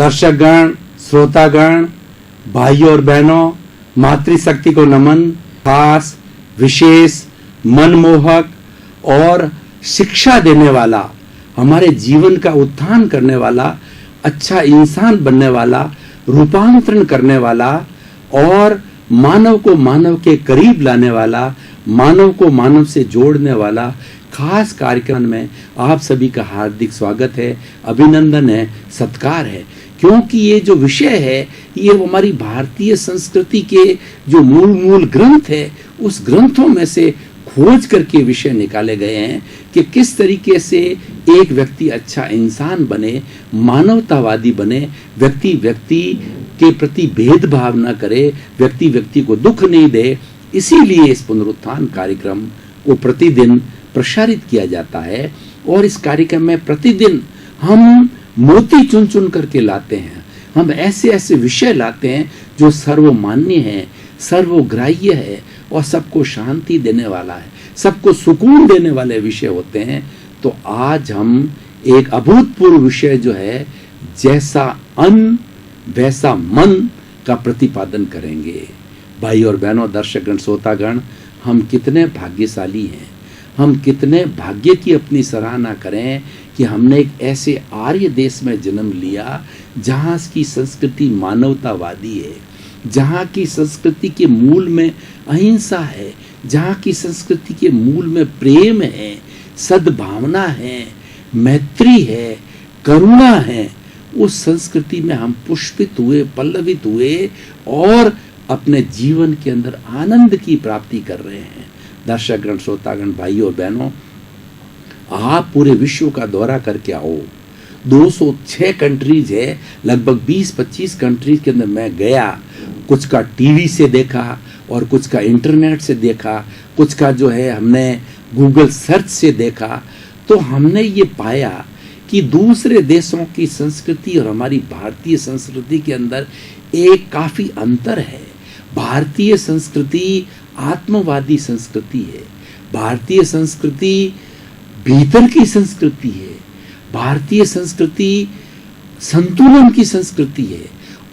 दर्शकगण, श्रोतागण, भाइयों और बहनों, मातृशक्ति को नमन। खास, विशेष, मनमोहक और शिक्षा देने वाला, हमारे जीवन का उत्थान करने वाला, अच्छा इंसान बनने वाला, रूपांतरण करने वाला और मानव को मानव के करीब लाने वाला, मानव को मानव से जोड़ने वाला खास कार्यक्रम में आप सभी का हार्दिक स्वागत है, अभिनंदन है, सत्कार है। क्योंकि ये जो विषय है ये हमारी भारतीय संस्कृति के जो मूल ग्रंथ है उस ग्रंथों में से खोज करके विषय निकाले गए हैं कि किस तरीके से एक व्यक्ति अच्छा इंसान बने, मानवतावादी बने, व्यक्ति के प्रति भेदभाव न करे, व्यक्ति को दुख नहीं दे। इसीलिए इस पुनरुत्थान कार्यक्रम को प्रतिदिन प्रसारित किया जाता है और इस कार्यक्रम में प्रतिदिन हम मोती चुन करके लाते हैं। हम ऐसे विषय लाते हैं जो सर्वमान्य है, सर्वग्राह्य है और सबको शांति देने वाला है, सबको सुकून देने वाले विषय होते हैं। तो आज हम एक अभूतपूर्व विषय जो है जैसा अन्न वैसा मन का प्रतिपादन करेंगे। भाई और बहनों, दर्शकगण, श्रोतागण, हम कितने भाग्यशाली हैं, हम कितने भाग्य की अपनी सराहना करें कि हमने एक ऐसे आर्य देश में जन्म लिया जहाँ की संस्कृति मानवतावादी है, जहाँ की संस्कृति के मूल में अहिंसा है, जहाँ की संस्कृति के मूल में प्रेम है, सद्भावना है, मैत्री है, करुणा है। उस संस्कृति में हम पुष्पित हुए, पल्लवित हुए और अपने जीवन के अंदर आनंद की प्राप्ति कर रहे हैं। दर्शकगण, श्रोतागण, भाइयों और बहनों, आप पूरे विश्व का दौरा करके आओ। 206 कंट्रीज है, लगभग 20-25 कंट्रीज के अंदर मैं गया। कुछ का टीवी से देखा और कुछ का इंटरनेट से देखा, कुछ का जो है हमने गूगल सर्च से देखा। तो हमने ये पाया कि दूसरे देशों की संस्कृति और हमारी भारतीय संस्कृति के अंदर एक काफी अंतर है। भारतीय संस्कृति आत्मवादी संस्कृति है, भारतीय संस्कृति भीतर की संस्कृति है, भारतीय संस्कृति संतुलन की संस्कृति है।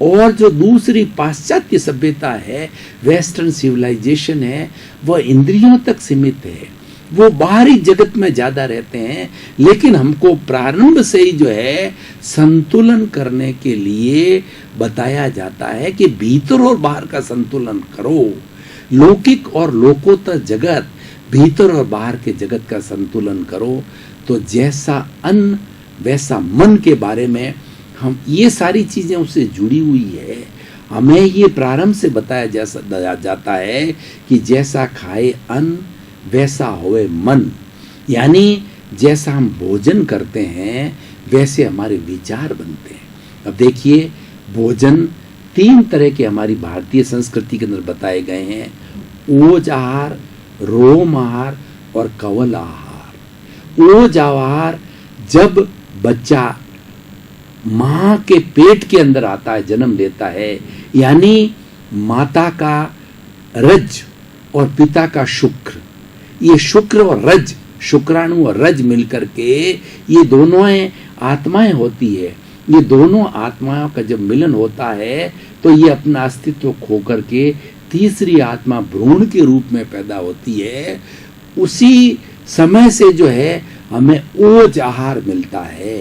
और जो दूसरी पाश्चात्य सभ्यता है, वेस्टर्न सिविलाइजेशन है, वह इंद्रियों तक सीमित है, वो बाहरी जगत में ज्यादा रहते हैं। लेकिन हमको प्रारंभ से ही जो है संतुलन करने के लिए बताया जाता है कि भीतर और बाहर का संतुलन करो। लौकिक और लोकोत्तर जगत, भीतर और बाहर के जगत का संतुलन करो। तो जैसा अन्न वैसा मन के बारे में हम ये सारी चीजें उससे जुड़ी हुई है। हमें ये प्रारंभ से बताया जाता है कि जैसा खाए अन्न वैसा होए मन, यानी जैसा हम भोजन करते हैं वैसे हमारे विचार बनते हैं। अब देखिए, भोजन 3 तरह के हमारी भारतीय संस्कृति के अंदर बताए गए हैं: ओज आहार, रोम आहार और कवल आहार। ओज आहार जब बच्चा माँ के पेट के अंदर आता है, जन्म लेता है, यानी माता का रज और पिता का शुक्र, ये शुक्र और रज, शुक्राणु और रज मिलकर के ये दोनों आत्माएं होती है। ये दोनों आत्माओं का जब मिलन होता है तो ये अपना अस्तित्व खो करके तीसरी आत्मा भ्रूण के रूप में पैदा होती है। उसी समय से जो है हमें ओज आहार मिलता है।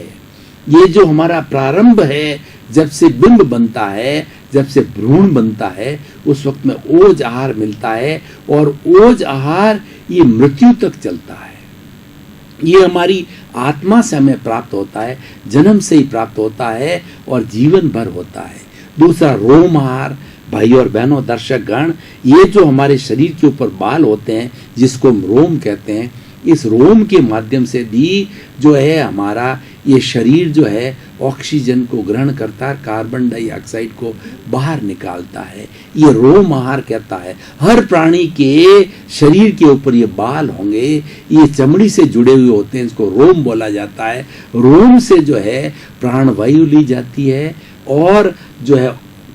ये जो हमारा प्रारंभ है, जब से बिंब बनता है, जब से भ्रूण बनता है, उस वक्त में ओज आहार मिलता है। और ओज आहार ये मृत्यु तक चलता है। ये हमारी आत्मा से हमें प्राप्त होता है, जन्म से ही प्राप्त होता है और जीवन भर होता है। दूसरा रोम आहार। भाई और बहनों, दर्शकगण, ये जो हमारे शरीर के ऊपर बाल होते हैं जिसको हम रोम कहते हैं, इस रोम के माध्यम से भी जो है हमारा ये शरीर जो है ऑक्सीजन को ग्रहण करता है, कार्बन डाइऑक्साइड को बाहर निकालता है। ये रोम आहार कहता है। हर प्राणी के शरीर के ऊपर ये बाल होंगे, ये चमड़ी से जुड़े हुए होते हैं, इसको रोम बोला जाता है। रोम से जो है प्राणवायु ली जाती है और जो है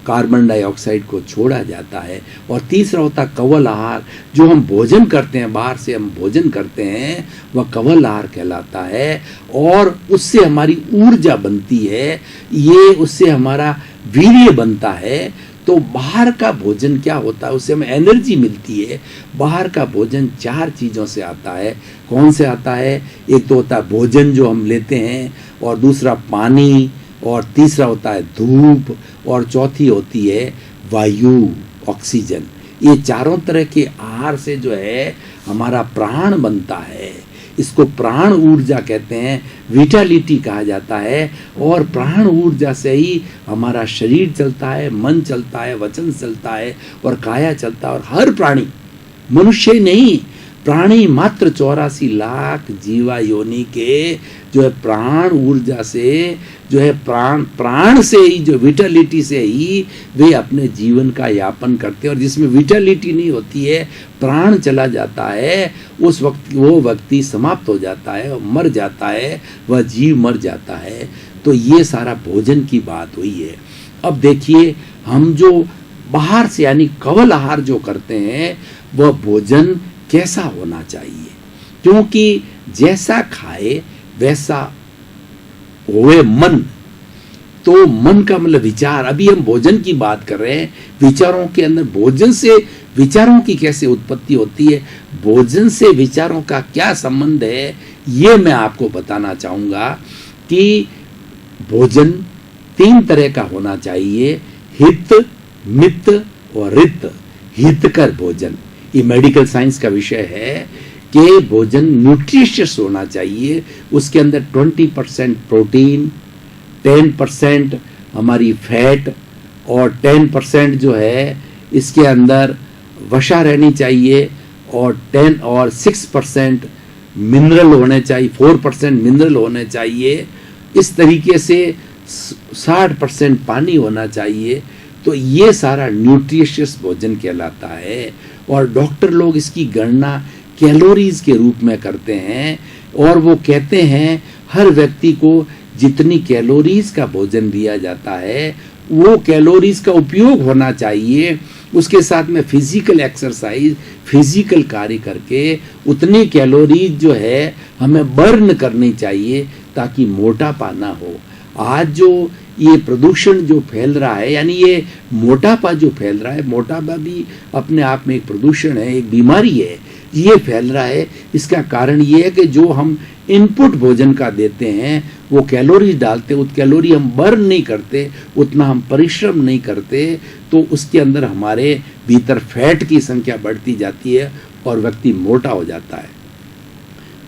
कार्बन डाइऑक्साइड को छोड़ा जाता है। और तीसरा होता है कवल आहार, जो हम भोजन करते हैं, बाहर से हम भोजन करते हैं, वह कवल आहार कहलाता है। और उससे हमारी ऊर्जा बनती है, ये उससे हमारा वीर्य बनता है। तो बाहर का भोजन क्या होता है, उससे हमें एनर्जी मिलती है। बाहर का भोजन 4 चीज़ों से आता है। कौन से आता है? एक तो होता है भोजन जो हम लेते हैं, और दूसरा पानी, और तीसरा होता है धूप, और चौथी होती है वायु, ऑक्सीजन। ये चारों तरह के आहार से जो है हमारा प्राण बनता है। इसको प्राण ऊर्जा कहते हैं, विटालिटी कहा जाता है। और प्राण ऊर्जा से ही हमारा शरीर चलता है, मन चलता है, वचन चलता है, और काया चलता है। और हर प्राणी, मनुष्य नहीं, प्राणी मात्र 84 लाख जीवा योनि के जो है प्राण ऊर्जा से, जो है प्राण से ही, जो विटालिटी से ही वे अपने जीवन का यापन करते हैं। और जिसमें विटालिटी नहीं होती है, प्राण चला जाता है, उस वक्त वो व्यक्ति समाप्त हो जाता है, मर जाता है, वह जीव मर जाता है। तो ये सारा भोजन की बात हुई है। अब देखिए, हम जो बाहर से यानी कवल आहार जो करते हैं, वह भोजन कैसा होना चाहिए? क्योंकि जैसा खाए वैसा होए मन। तो मन का मतलब विचार। अभी हम भोजन की बात कर रहे हैं, विचारों के अंदर भोजन से विचारों की कैसे उत्पत्ति होती है, भोजन से विचारों का क्या संबंध है, ये मैं आपको बताना चाहूँगा कि भोजन 3 तरह का होना चाहिए, हित, मित और रित। हितकर भोजन, ये मेडिकल साइंस का विषय है कि भोजन न्यूट्रिशियस होना चाहिए। उसके अंदर 20% प्रोटीन, 10% हमारी फैट, और 10% जो है इसके अंदर वसा रहनी चाहिए, और 6% मिनरल होने चाहिए, 4% मिनरल होने चाहिए। इस तरीके से 60% पानी होना चाहिए। तो ये सारा न्यूट्रिशियस भोजन कहलाता है। और डॉक्टर लोग इसकी गणना कैलोरीज के रूप में करते हैं, और वो कहते हैं हर व्यक्ति को जितनी कैलोरीज का भोजन दिया जाता है, वो कैलोरीज का उपयोग होना चाहिए। उसके साथ में फिजिकल एक्सरसाइज, फिजिकल कार्य करके उतनी कैलोरीज जो है हमें बर्न करनी चाहिए, ताकि मोटापा ना हो। आज जो ये प्रदूषण जो फैल रहा है, यानी ये मोटापा जो फैल रहा है, मोटापा भी अपने आप में एक प्रदूषण है, एक बीमारी है, ये फैल रहा है। इसका कारण ये है कि जो हम इनपुट भोजन का देते हैं, वो कैलोरीज डालते, उस कैलोरी हम बर्न नहीं करते, उतना हम परिश्रम नहीं करते, तो उसके अंदर हमारे भीतर फैट की संख्या बढ़ती जाती है और व्यक्ति मोटा हो जाता है।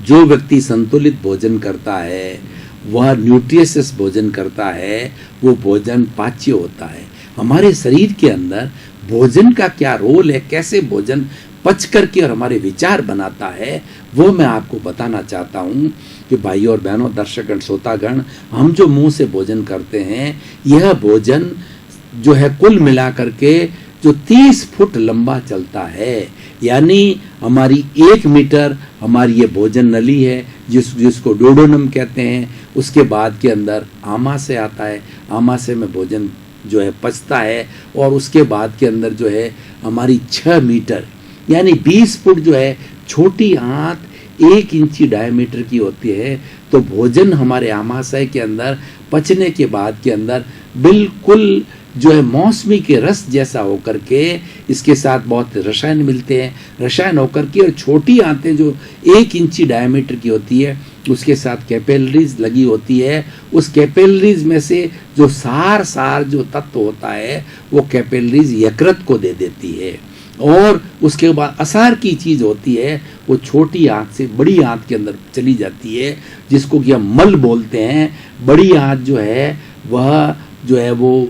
जो व्यक्ति संतुलित भोजन करता है, वह न्यूट्रिशियस भोजन करता है, वो भोजन पाच्य होता है। हमारे शरीर के अंदर भोजन का क्या रोल है, कैसे भोजन पच करके और हमारे विचार बनाता है, वो मैं आपको बताना चाहता हूँ कि भाई और बहनों, दर्शकगण, श्रोतागण, हम जो मुंह से भोजन करते हैं, यह भोजन जो है कुल मिला करके जो 30 फुट लंबा चलता है, यानी हमारी 1 मीटर हमारी ये भोजन नली है, जिसको डोडोनम कहते हैं। उसके बाद के अंदर आमाशय आता है, आमाशय में भोजन जो है पचता है, और उसके बाद के अंदर जो है हमारी 6 मीटर यानी 20 फुट जो है छोटी आंत 1 इंची डायमीटर की होती है। तो भोजन हमारे आमाशय के अंदर पचने के बाद के अंदर बिल्कुल जो है मौसमी के रस जैसा होकर के, इसके साथ बहुत रसायन मिलते हैं, रसायन होकर के, और छोटी आंतें जो 1 इंची डायमीटर की होती है, उसके साथ कैपिलरीज लगी होती है। उस कैपिलरीज में से जो सार जो तत्व होता है, वो कैपिलरीज यकृत को दे देती है। और उसके बाद असार की चीज होती है, वो छोटी आंत से बड़ी आंत के अंदर चली जाती है, जिसको कि हम मल बोलते हैं। बड़ी आंत जो है वह जो है वो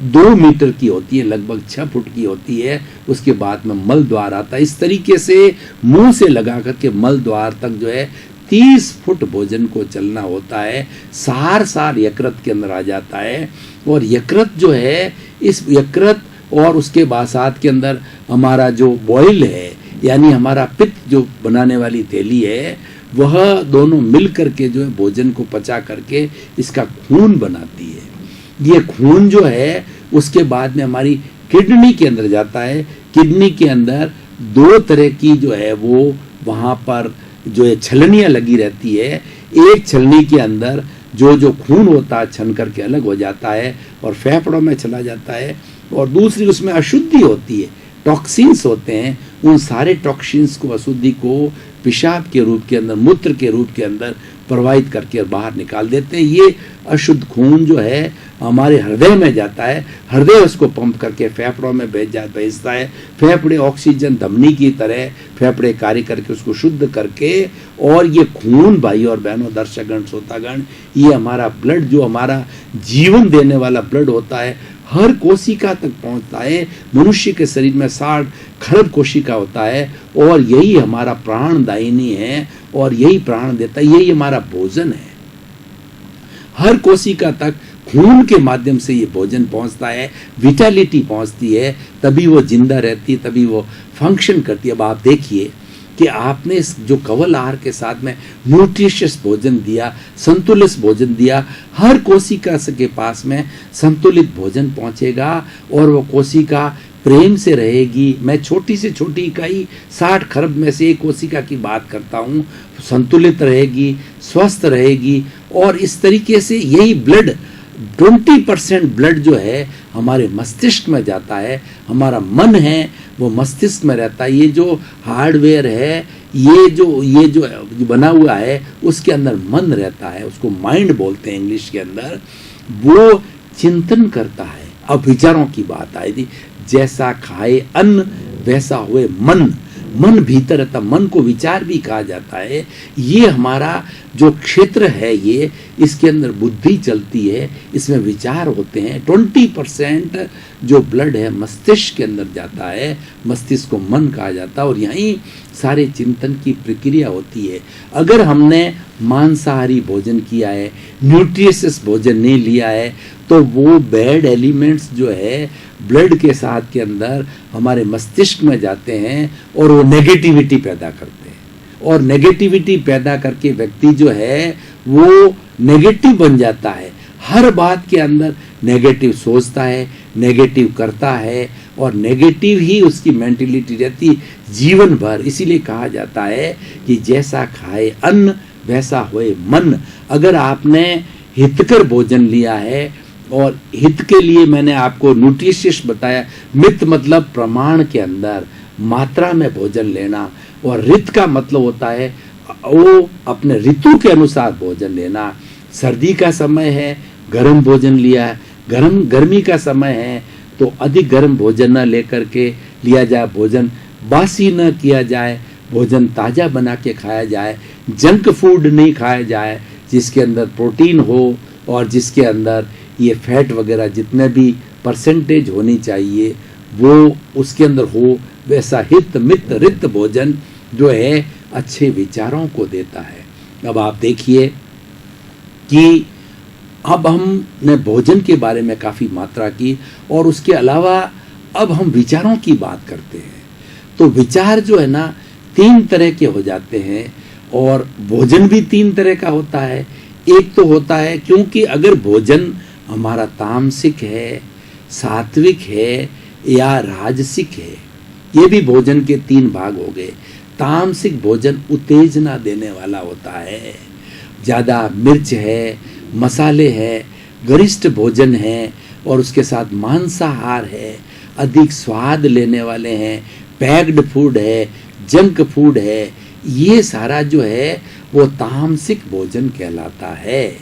2 मीटर की होती है, लगभग 6 फुट की होती है। उसके बाद में मल द्वार आता है। इस तरीके से मुंह से लगा करके मल द्वार तक जो है 30 फुट भोजन को चलना होता है। सार यकृत के अंदर आ जाता है, और यकृत जो है, इस यकृत और उसके बासात के अंदर हमारा जो बॉयल है, यानी हमारा पित्त जो बनाने वाली थैली है, वह दोनों मिल करके जो है भोजन को पचा करके इसका खून बनाती है। ये खून जो है उसके बाद में हमारी किडनी के अंदर जाता है। किडनी के अंदर दो तरह की जो है वो वहाँ पर जो है छलनियाँ लगी रहती है। एक छलनी के अंदर जो खून होता है छन करके अलग हो जाता है और फेफड़ों में चला जाता है, और दूसरी उसमें अशुद्धि होती है, टॉक्सिन्स होते हैं। उन सारे टॉक्सिन्स को, अशुद्धि को पेशाब के रूप के अंदर, मूत्र के रूप के अंदर प्रवाहित करके बाहर निकाल देते हैं। ये अशुद्ध खून जो है हमारे हृदय में जाता है, हृदय उसको पंप करके फेफड़ों में भेजता है। फेफड़े ऑक्सीजन धमनी की तरह फेफड़े कार्य करके उसको शुद्ध करके, और ये खून भाई और बहनों, दर्शकगण, श्रोतागण, ये हमारा ब्लड, जो हमारा जीवन देने वाला ब्लड होता है, हर कोशिका तक पहुंचता है। मनुष्य के शरीर में 60 खरब कोशिका होता है, और यही हमारा प्राणदायिनी है, और यही प्राण देता है। यही हमारा भोजन है। हर कोशिका तक खून के माध्यम से ये भोजन पहुंचता है, विटालिटी पहुंचती है, तभी वो जिंदा रहती है, तभी वो फंक्शन करती है। अब आप देखिए कि आपने इस जो कवल आहार के साथ में न्यूट्रिशियस भोजन दिया, संतुलित भोजन दिया, हर कोशिका के पास में संतुलित भोजन पहुंचेगा और वो कोशिका प्रेम से रहेगी। मैं छोटी से छोटी इकाई 60 खरब में से एक कोशिका की बात करता हूँ, संतुलित रहेगी, स्वस्थ रहेगी, और इस तरीके से यही ब्लड 20% ब्लड जो है हमारे मस्तिष्क में जाता है। हमारा मन है वो मस्तिष्क में रहता है। ये जो हार्डवेयर है, ये जो बना हुआ है, उसके अंदर मन रहता है, उसको माइंड बोलते हैं इंग्लिश के अंदर। वो चिंतन करता है। अब विचारों की बात आई थी, जैसा खाए अन्न वैसा हुए मन। मन भीतर रहता, मन को विचार भी कहा जाता है। ये हमारा जो क्षेत्र है, ये इसके अंदर बुद्धि चलती है, इसमें विचार होते हैं। 20% जो ब्लड है मस्तिष्क के अंदर जाता है, मस्तिष्क को मन कहा जाता है, और यहीं सारे चिंतन की प्रक्रिया होती है। अगर हमने मांसाहारी भोजन किया है, न्यूट्रिशियस भोजन नहीं लिया है, तो वो बैड एलिमेंट्स जो है ब्लड के साथ के अंदर हमारे मस्तिष्क में जाते हैं, और वो नेगेटिविटी पैदा करते हैं, और नेगेटिविटी पैदा करके व्यक्ति जो है वो नेगेटिव बन जाता है। हर बात के अंदर नेगेटिव सोचता है, नेगेटिव करता है, और नेगेटिव ही उसकी मेंटेलिटी रहती जीवन भर। इसीलिए कहा जाता है कि जैसा खाए अन्न वैसा होए मन। अगर आपने हितकर भोजन लिया है, और हित के लिए मैंने आपको न्यूट्रिशियस बताया, मित मतलब प्रमाण के अंदर मात्रा में भोजन लेना, और रित का मतलब होता है वो अपने ऋतु के अनुसार भोजन लेना। सर्दी का समय है, गर्म भोजन लिया है, गर्मी का समय है तो अधिक गर्म भोजन न लेकर के लिया जाए, भोजन बासी न किया जाए, भोजन ताज़ा बना के खाया जाए, जंक फूड नहीं खाया जाए जिसके अंदर प्रोटीन हो और जिसके अंदर ये फैट वगैरह जितने भी परसेंटेज होनी चाहिए वो उसके अंदर हो। वैसा हित मित रित भोजन जो है अच्छे विचारों को देता है। अब आप देखिए कि अब हमने भोजन के बारे में काफ़ी मात्रा की, और उसके अलावा अब हम विचारों की बात करते हैं। तो विचार जो है ना 3 तरह के हो जाते हैं, और भोजन भी 3 तरह का होता है। एक तो होता है, क्योंकि अगर भोजन हमारा तामसिक है, सात्विक है या राजसिक है, ये भी भोजन के 3 भाग हो गए। तामसिक भोजन उत्तेजना देने वाला होता है, ज़्यादा मिर्च है, मसाले है, गरिष्ठ भोजन है, और उसके साथ मांसाहार है, अधिक स्वाद लेने वाले हैं, पैक्ड फूड है, जंक फूड है। ये सारा जो है वो तामसिक भोजन कहलाता है।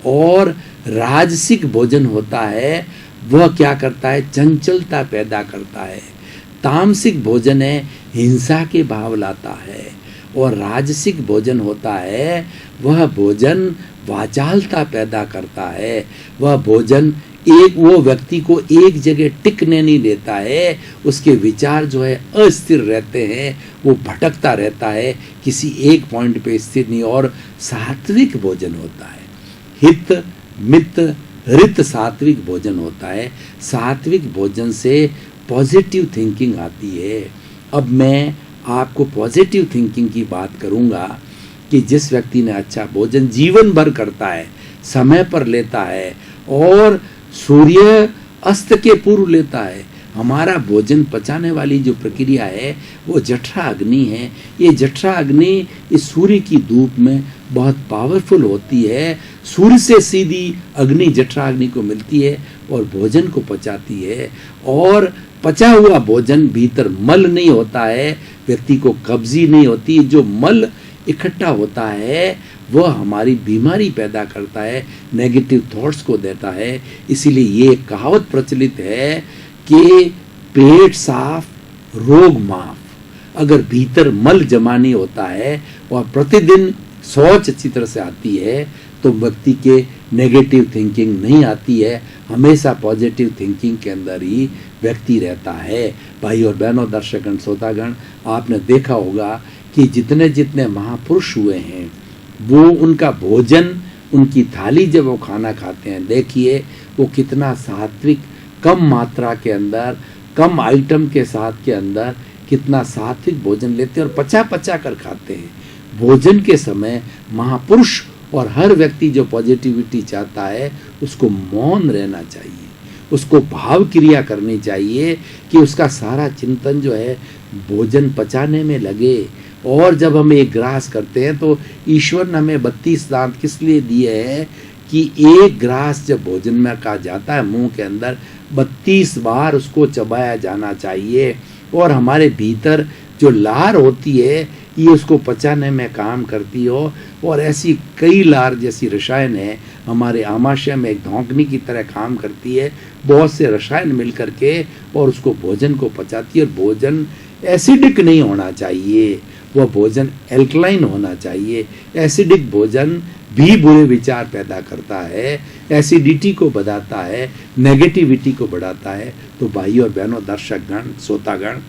और राजसिक भोजन होता है, वह क्या करता है, चंचलता पैदा करता है। तामसिक भोजन है, हिंसा के भाव लाता है, और राजसिक भोजन होता है, वह भोजन वाचालता पैदा करता है। वह भोजन वो व्यक्ति को एक जगह टिकने नहीं देता है, उसके विचार जो है अस्थिर रहते हैं, वो भटकता रहता है, किसी एक पॉइंट पे स्थिर नहीं। और सात्विक भोजन होता है, हित मित रित सात्विक भोजन होता है। सात्विक भोजन से पॉजिटिव थिंकिंग आती है। अब मैं आपको पॉजिटिव थिंकिंग की बात करूंगा कि जिस व्यक्ति ने अच्छा भोजन जीवन भर करता है, समय पर लेता है, और सूर्य अस्त के पूर्व लेता है। हमारा भोजन पचाने वाली जो प्रक्रिया है वो जठरा अग्नि है। ये जठरा अग्नि इस सूर्य की धूप में बहुत पावरफुल होती है। सूर्य से सीधी अग्नि जठरा अग्नि को मिलती है और भोजन को पचाती है। और पचा हुआ भोजन भीतर मल नहीं होता है, व्यक्ति को कब्जी नहीं होती। जो मल इकट्ठा होता है वह हमारी बीमारी पैदा करता है, नेगेटिव थॉट्स को देता है। इसीलिए ये कहावत प्रचलित है कि पेट साफ रोग माफ। अगर भीतर मल जमा नहीं होता है और प्रतिदिन शौच अच्छी तरह से आती है तो व्यक्ति के नेगेटिव थिंकिंग नहीं आती है, हमेशा पॉजिटिव थिंकिंग के अंदर ही व्यक्ति रहता है। भाई और बहनों, दर्शकगण, श्रोतागण, आपने देखा होगा कि जितने जितने महापुरुष हुए हैं वो उनका भोजन, उनकी थाली जब वो खाना खाते हैं, देखिए वो कितना सात्विक, कम मात्रा के अंदर, कम आइटम के साथ के अंदर कितना सात्विक भोजन लेते हैं और पचा पचा कर खाते हैं। भोजन के समय महापुरुष और हर व्यक्ति जो पॉजिटिविटी चाहता है उसको मौन रहना चाहिए, उसको भाव क्रिया करनी चाहिए कि उसका सारा चिंतन जो है भोजन पचाने में लगे। और जब हम एक ग्रास करते हैं तो ईश्वर ने हमें 32 दांत किस लिए दिए हैं कि एक ग्रास जब भोजन में का जाता है मुंह के अंदर 32 बार उसको चबाया जाना चाहिए। और हमारे भीतर जो लार होती है ये उसको पचाने में काम करती हो। और ऐसी कई लार जैसी रसायन है हमारे आमाशय में एक धौंकनी की तरह काम करती है, बहुत से रसायन मिल करके और उसको भोजन को पचाती है। और भोजन एसिडिक नहीं होना चाहिए, वह भोजन एल्कलाइन होना चाहिए। एसिडिक भोजन भी बुरे विचार पैदा करता है, एसिडिटी को बढ़ाता है, नेगेटिविटी को बढ़ाता है। तो भाई और बहनों, दर्शकगण, श्रोतागण,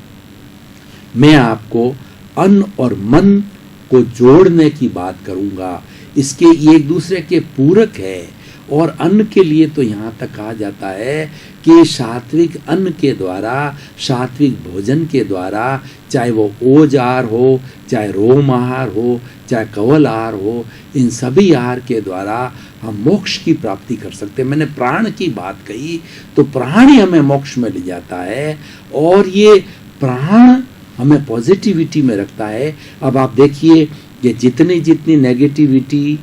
मैं आपको अन्न और मन को जोड़ने की बात करूंगा। इसके ये एक दूसरे के पूरक है। और अन्न के लिए तो यहाँ तक कहा जाता है कि सात्विक अन्न के द्वारा, सात्विक भोजन के द्वारा, चाहे वो ओज आहार हो, चाहे रोम आहार हो, चाहे कवल आहार हो, इन सभी आहार के द्वारा हम मोक्ष की प्राप्ति कर सकते हैं। मैंने प्राण की बात कही तो प्राण ही हमें मोक्ष में ले जाता है और ये प्राण हमें पॉजिटिविटी में रखता है। अब आप देखिए कि जितनी जितनी नेगेटिविटी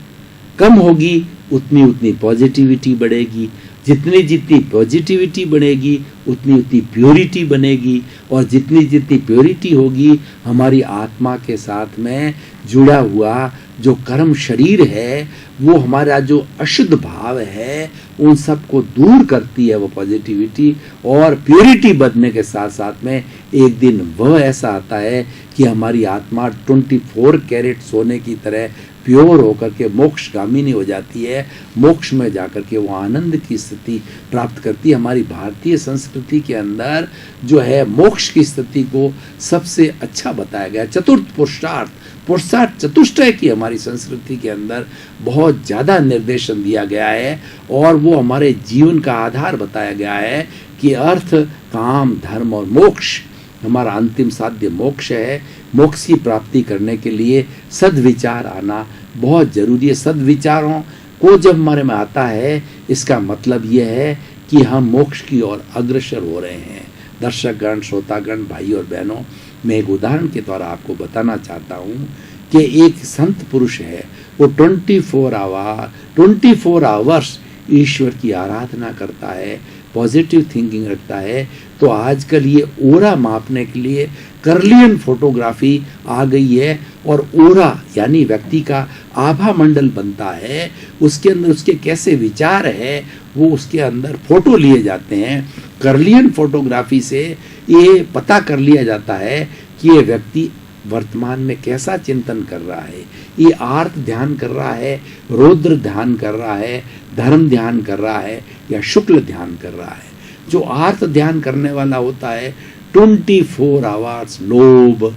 कम होगी उतनी उतनी पॉजिटिविटी बढ़ेगी, जितनी जितनी पॉजिटिविटी बढ़ेगी उतनी उतनी प्योरिटी बनेगी, और जितनी जितनी प्योरिटी होगी हमारी आत्मा के साथ में जुड़ा हुआ जो कर्म शरीर है, वो हमारा जो अशुद्ध भाव है उन सब को दूर करती है वो पॉजिटिविटी। और प्योरिटी बढ़ने के साथ साथ में एक दिन वह ऐसा आता है कि हमारी आत्मा 24 कैरेट सोने की तरह प्योर होकर के मोक्षगामिनी हो जाती है। मोक्ष में जाकर के वो आनंद की स्थिति प्राप्त करती है। हमारी भारतीय संस्कृति के अंदर जो है मोक्ष की स्थिति को सबसे अच्छा बताया गया। चतुर्थ पुरुषार्थ, पुरुषार्थ चतुष्टय की हमारी संस्कृति के अंदर बहुत ज़्यादा निर्देशन दिया गया है और वो हमारे जीवन का आधार बताया गया है कि अर्थ, काम, धर्म और मोक्ष हमारा अंतिम साध्य मोक्ष है। मोक्ष की प्राप्ति करने के लिए सद्विचार आना बहुत जरूरी है। सद्विचारों को जब हमारे में आता है इसका मतलब यह है कि हम मोक्ष की ओर अग्रसर हो रहे हैं। दर्शकगण, श्रोतागण, भाई और बहनों, मैं एक उदाहरण के द्वारा आपको बताना चाहता हूँ कि एक संत पुरुष है, वो 24 आवर्स ईश्वर की आराधना करता है, पॉजिटिव थिंकिंग रखता है। तो आजकल ये ओरा मापने के लिए कर्लियन फोटोग्राफी आ गई है और ओरा यानी व्यक्ति का आभा मंडल बनता है, उसके अंदर उसके कैसे विचार है वो उसके अंदर फोटो लिए जाते हैं। कर्लियन फोटोग्राफी से ये पता कर लिया जाता है कि ये व्यक्ति वर्तमान में कैसा चिंतन कर रहा है। ये आर्त ध्यान कर रहा है, रौद्र ध्यान कर रहा है, धर्म ध्यान कर रहा है या शुक्ल ध्यान कर रहा है। जो आर्त ध्यान करने वाला होता है 24 आवर्स लोभ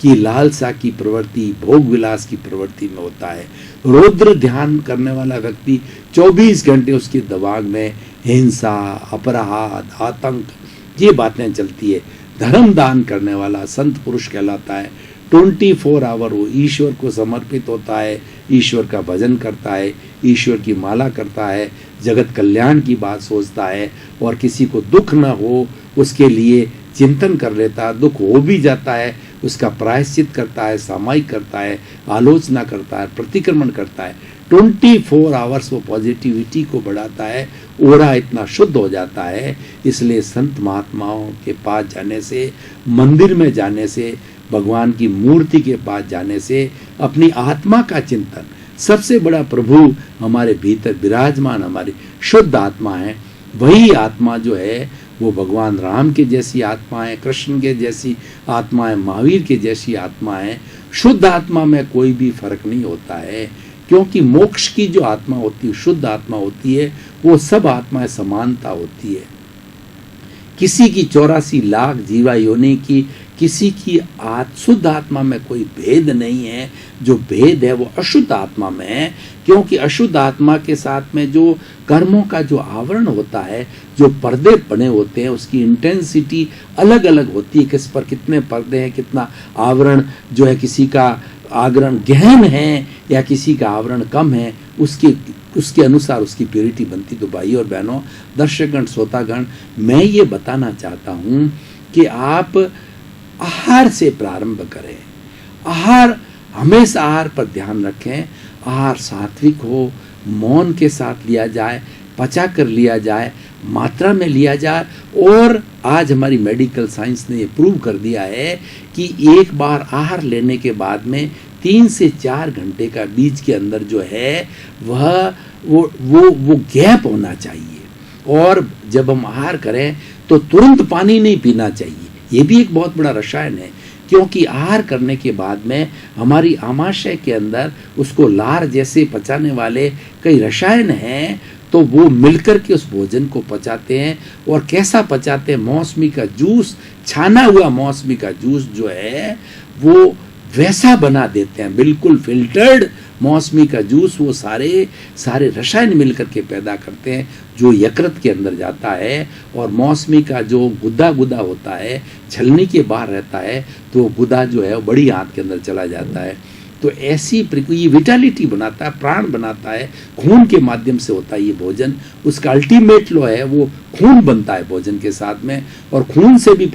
की, लालसा की प्रवृत्ति, भोग विलास की प्रवृत्ति में होता है। रौद्र ध्यान करने वाला व्यक्ति 24 घंटे उसके दिमाग में हिंसा, अपराध, आतंक ये बातें चलती है। धर्म दान करने वाला संत पुरुष कहलाता है। 24 आवर वो ईश्वर को समर्पित होता है, ईश्वर का भजन करता है, ईश्वर की माला करता है, जगत कल्याण की बात सोचता है और किसी को दुख न हो उसके लिए चिंतन कर लेता है, दुख हो भी जाता है उसका प्रायश्चित करता है, सामायिक करता है, आलोचना करता है, प्रतिक्रमण करता है, 24 आवर्स वो पॉजिटिविटी को बढ़ाता है, ओरा इतना शुद्ध हो जाता है। इसलिए संत महात्माओं के पास जाने से, मंदिर में जाने से, भगवान की मूर्ति के पास जाने से अपनी आत्मा का चिंतन, सबसे बड़ा प्रभु हमारे भीतर विराजमान हमारी शुद्ध आत्मा है, वही आत्मा जो है वो भगवान राम के जैसी आत्मा है, कृष्ण के जैसी आत्मा है, महावीर के जैसी आत्मा है। शुद्ध आत्मा में कोई भी फर्क नहीं होता है, क्योंकि मोक्ष की जो आत्मा होती है, शुद्ध आत्मा होती है, वो सब आत्माएं समानता होती है। किसी की 84 लाख जीवा योनि की, किसी की शुद्ध आत्मा में कोई भेद नहीं है। जो भेद है वो अशुद्ध आत्मा में है, क्योंकि अशुद्ध आत्मा के साथ में जो कर्मों का जो आवरण होता है, जो पर्दे बने होते हैं, उसकी इंटेंसिटी अलग अलग होती है। किस पर कितने पर्दे हैं, कितना आवरण जो है, किसी का आवरण गहन है या किसी का आवरण कम है, उसके अनुसार उसकी प्योरिटी बनती। तो भाई और बहनों, दर्शकगण, श्रोतागण, मैं ये बताना चाहता हूँ कि आप आहार से प्रारंभ करें। हमेशा आहार पर ध्यान रखें। आहार सात्विक हो, मौन के साथ लिया जाए, पचा कर लिया जाए, मात्रा में लिया जाए। और आज हमारी मेडिकल साइंस ने ये प्रूव कर दिया है कि एक बार आहार लेने के बाद में 3 से 4 घंटे का बीच के अंदर जो है वो गैप होना चाहिए। और जब हम आहार करें तो तुरंत पानी नहीं पीना चाहिए। ये भी एक बहुत बड़ा रसायन है, क्योंकि आहार करने के बाद में हमारी आमाशय के अंदर उसको लार जैसे पचाने वाले कई रसायन हैं, तो वो मिलकर के उस भोजन को पचाते हैं। और कैसा पचाते हैं? मौसमी का जूस, छाना हुआ मौसमी का जूस जो है वो वैसा बना देते हैं, बिल्कुल फिल्टर्ड मौसमी का जूस। वो सारे रसायन मिलकर के पैदा करते हैं जो यकृत के अंदर जाता है। और मौसमी का जो गुदा होता है, छलनी के बाहर रहता है, तो गुदा जो है वो बड़ी आंत के अंदर चला जाता है। तो ऐसी ये विटालिटी बनाता है, प्राण बनाता है, खून के माध्यम से होता है ये भोजन। उसका अल्टीमेट लो है वो खून बनता है भोजन के साथ में, और खून से भी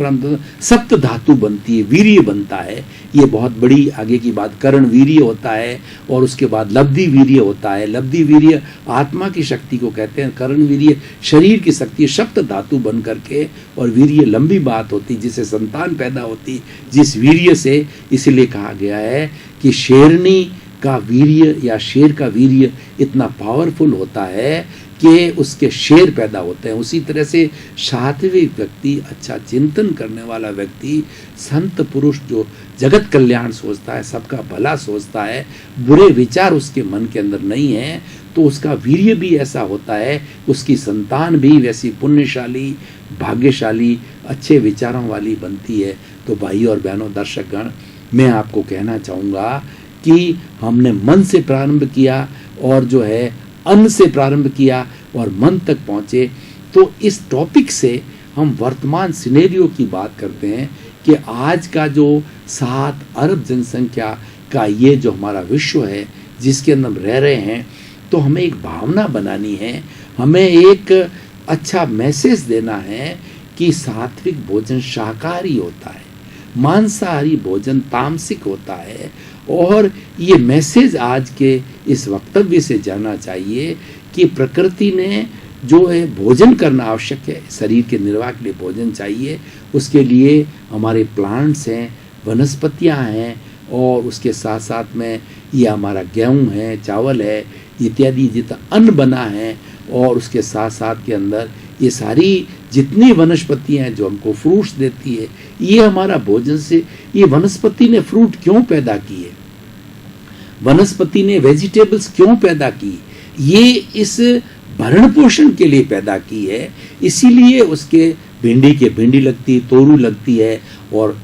सप्त धातु बनती है, वीर्य बनता है। ये बहुत बड़ी आगे की बात, कर्ण वीर्य होता है और उसके बाद लब्धि वीर्य होता है। लब्धि वीर्य आत्मा की शक्ति को कहते हैं, कर्ण वीर्य शरीर की शक्ति, सप्त धातु बन करके। और वीर्य लंबी बात होती जिससे संतान पैदा होती, जिस वीर्य से। इसलिए कहा गया है कि शेरनी का वीर्य या शेर का वीर्य इतना पावरफुल होता है कि उसके शेर पैदा होते हैं। उसी तरह से सात्विक व्यक्ति, अच्छा चिंतन करने वाला व्यक्ति, संत पुरुष जो जगत कल्याण सोचता है, सबका भला सोचता है, बुरे विचार उसके मन के अंदर नहीं है, तो उसका वीर्य भी ऐसा होता है, उसकी संतान भी वैसी पुण्यशाली, भाग्यशाली, अच्छे विचारों वाली बनती है। तो भाई और बहनों, दर्शकगण, मैं आपको कहना चाहूँगा कि हमने मन से प्रारंभ किया और जो है अन्न से प्रारंभ किया और मन तक पहुँचे। तो इस टॉपिक से हम वर्तमान सिनेरियो की बात करते हैं कि आज का जो 7 अरब जनसंख्या का ये जो हमारा विश्व है जिसके अंदर हम रह रहे हैं, तो हमें एक भावना बनानी है, हमें एक अच्छा मैसेज देना है कि सात्विक भोजन शाकाहारी होता है, मांसाहारी भोजन तामसिक होता है। और ये मैसेज आज के इस वक्तव्य से जाना चाहिए कि प्रकृति ने जो है भोजन करना आवश्यक है, शरीर के निर्वाह के लिए भोजन चाहिए। उसके लिए हमारे प्लांट्स हैं, वनस्पतियां हैं, और उसके साथ साथ में ये हमारा गेहूं है, चावल है, इत्यादि जितना अन्न बना है। और उसके साथ साथ के अंदर ये सारी जितनी वनस्पतियां हैं जो हमको फ्रूट्स देती है, ये हमारा भोजन से। ये वनस्पति ने फ्रूट क्यों पैदा किए, वनस्पति ने वेजिटेबल्स क्यों पैदा की? ये इस भरण पोषण के लिए पैदा की है। इसीलिए उसके भिंडी लगती है, तोरू लगती है, और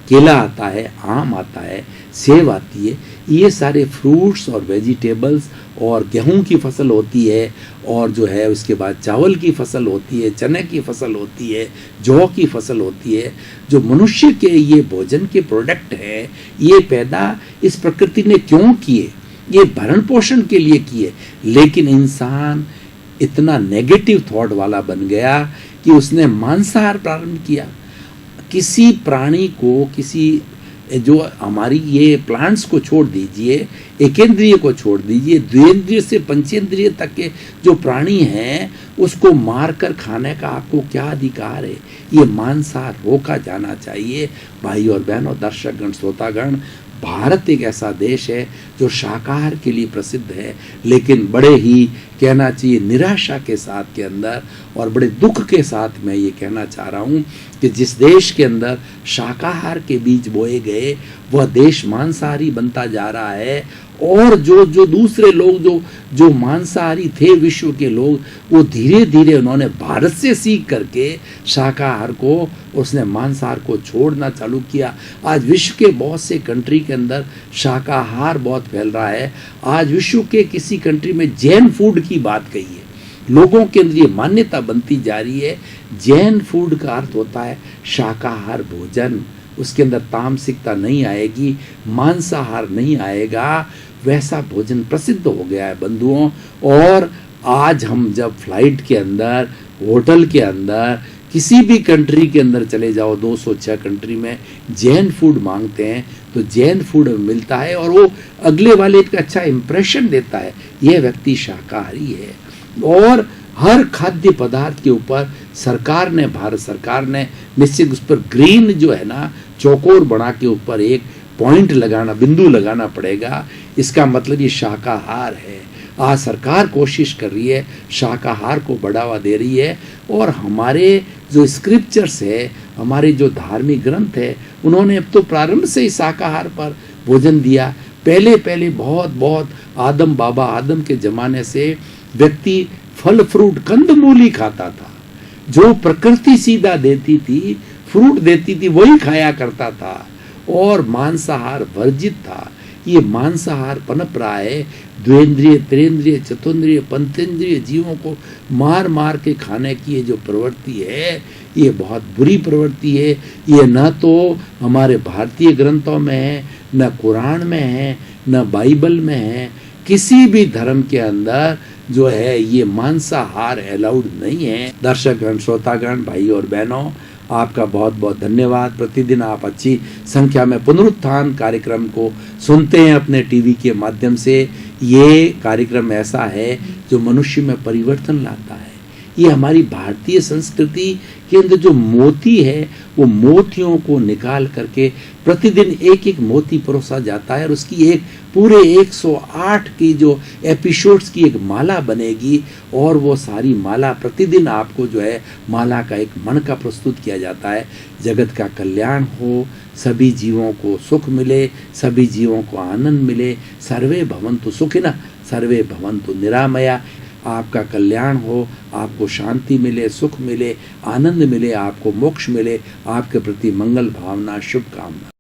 केला आता है, आम आता है, सेब आती है। ये सारे फ्रूट्स और वेजिटेबल्स, और गेहूं की फसल होती है, और जो है उसके बाद चावल की फसल होती है, चने की फसल होती है, जौ की फसल होती है। जो मनुष्य के ये भोजन के प्रोडक्ट हैं, ये पैदा इस प्रकृति ने क्यों किए? ये भरण पोषण के लिए किए, लेकिन इंसान इतना नेगेटिव थॉट वाला बन गया कि उसने मांसाहार प्रारंभ किया। किसी प्राणी को, किसी जो हमारी ये प्लांट्स को छोड़ दीजिए, एकेंद्रिय को छोड़ दीजिए, द्विंद्रिय से पंचेंद्रिय तक के जो प्राणी हैं उसको मारकर खाने का आपको क्या अधिकार है? ये मांसाहार रोका जाना चाहिए। भाई और बहनों, दर्शकगण, श्रोतागण, भारत एक ऐसा देश है जो शाकाहार के लिए प्रसिद्ध है, लेकिन बड़े ही कहना चाहिए निराशा के साथ के अंदर और बड़े दुख के साथ मैं ये कहना चाह रहा हूँ कि जिस देश के अंदर शाकाहार के बीज बोए गए वह देश मांसाहारी बनता जा रहा है। और जो दूसरे लोग जो मांसाहारी थे विश्व के लोग, वो धीरे धीरे उन्होंने भारत से सीख करके शाकाहार को, उसने मांसाहार को छोड़ना चालू किया। आज विश्व के बहुत से कंट्री के अंदर शाकाहार बहुत फैल रहा है। आज विश्व के किसी कंट्री में जैन फूड की बात कही है, लोगों के अंदर ये मान्यता बनती जा रही है। जैन फूड का अर्थ होता है शाकाहार भोजन, उसके अंदर तामसिकता नहीं आएगी, मांसाहार नहीं आएगा, वैसा भोजन प्रसिद्ध हो गया है बंधुओं। और आज हम जब फ्लाइट के अंदर, होटल के अंदर, किसी भी कंट्री के अंदर चले जाओ, 206 कंट्री में जैन फूड मांगते हैं तो जैन फूड मिलता है और वो अगले वाले एक अच्छा इंप्रेशन देता है, यह व्यक्ति शाकाहारी है। और हर खाद्य पदार्थ के ऊपर सरकार ने, भारत सरकार ने निश्चित उस पर ग्रीन जो है ना, चौकोर बना के ऊपर एक पॉइंट लगाना, बिंदु लगाना पड़ेगा। इसका मतलब ये शाकाहार है। आज सरकार कोशिश कर रही है, शाकाहार को बढ़ावा दे रही है। और हमारे जो स्क्रिप्चर्स है, हमारे जो धार्मिक ग्रंथ है, उन्होंने अब तो प्रारंभ से ही शाकाहार पर भोजन दिया। पहले बहुत आदम, बाबा आदम के ज़माने से व्यक्ति फल फ्रूट कंदमूल खाता था। जो प्रकृति सीधा देती थी, फ्रूट देती थी, वही खाया करता था और मांसाहार वर्जित था। ये मांसाहार पनप रहा है। द्वेंद्रिय, त्रेंद्रिय, चतुन्द्रिय, पंचेंद्रिय जीवों को मार मार के खाने की ये जो प्रवृत्ति है, ये बहुत बुरी प्रवृत्ति है। ये न तो हमारे भारतीय ग्रंथों में है, न कुरान में है, न बाइबल में है। किसी भी धर्म के अंदर जो है ये मांसाहार अलाउड नहीं है। दर्शकगण, श्रोतागण, भाई और बहनों, आपका बहुत बहुत धन्यवाद। प्रतिदिन आप अच्छी संख्या में पुनरुत्थान कार्यक्रम को सुनते हैं अपने टीवी के माध्यम से। ये कार्यक्रम ऐसा है जो मनुष्य में परिवर्तन लाता है। ये हमारी भारतीय संस्कृति के अंदर जो मोती है, वो मोतियों को निकाल करके प्रतिदिन एक एक मोती परोसा जाता है और उसकी एक पूरे 108 की जो एपिसोड्स की एक माला बनेगी और वो सारी माला प्रतिदिन आपको जो है माला का एक मणका प्रस्तुत किया जाता है। जगत का कल्याण हो, सभी जीवों को सुख मिले, सभी जीवों को आनंद मिले। सर्वे भवन्तु सुखिनः, सर्वे भवन्तु निरामया। आपका कल्याण हो, आपको शांति मिले, सुख मिले, आनंद मिले, आपको मोक्ष मिले। आपके प्रति मंगल भावना, शुभकामना।